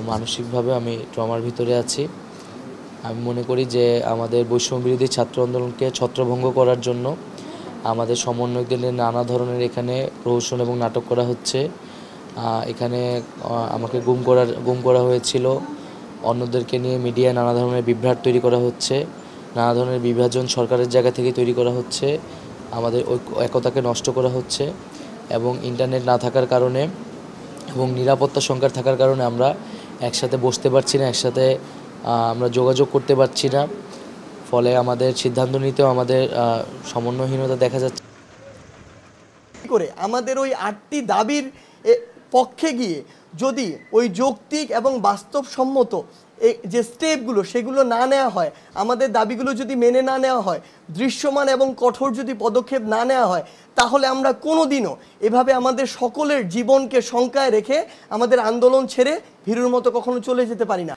মানসিকভাবে আমি ট্রমার ভিতরে আছি। আমি মনে করি যে আমাদের বৈষম্যবিরোধী ছাত্র আন্দোলনকে ছত্রভঙ্গ করার জন্য আমাদের সমন্বয়কদের নানা ধরনের এখানে প্রহসন এবং নাটক করা হচ্ছে। এখানে আমাকে গুম করা হয়েছিল। অন্যদেরকে নিয়ে মিডিয়ায় নানা ধরনের বিভ্রাট তৈরি করা হচ্ছে, নানা ধরনের বিভাজন সরকারের জায়গা থেকে তৈরি করা হচ্ছে, আমাদের একতাকে নষ্ট করা হচ্ছে এবং ইন্টারনেট না থাকার কারণে এবং নিরাপত্তা সংকট থাকার কারণে আমরা একসাথে বসতে পারছি না, একসাথে আমরা যোগাযোগ করতে পারছি না। ফলে আমাদের সিদ্ধান্ত নিতেও আমাদের সমন্বয়হীনতা দেখা যাচ্ছে। করে আমাদের ওই ৮টি দাবির পক্ষে গিয়ে যদি ওই যৌক্তিক এবং বাস্তবসম্মত যে স্টেপগুলো সেগুলো না নেওয়া হয়, আমাদের দাবিগুলো যদি মেনে না নেওয়া হয়, দৃশ্যমান এবং কঠোর যদি পদক্ষেপ না নেওয়া হয়, তাহলে আমরা কোনোদিনও এভাবে আমাদের সকলের জীবনকে শঙ্কায় রেখে আমাদের আন্দোলন ছেড়ে ভীরুর মতো কখনো চলে যেতে পারি না।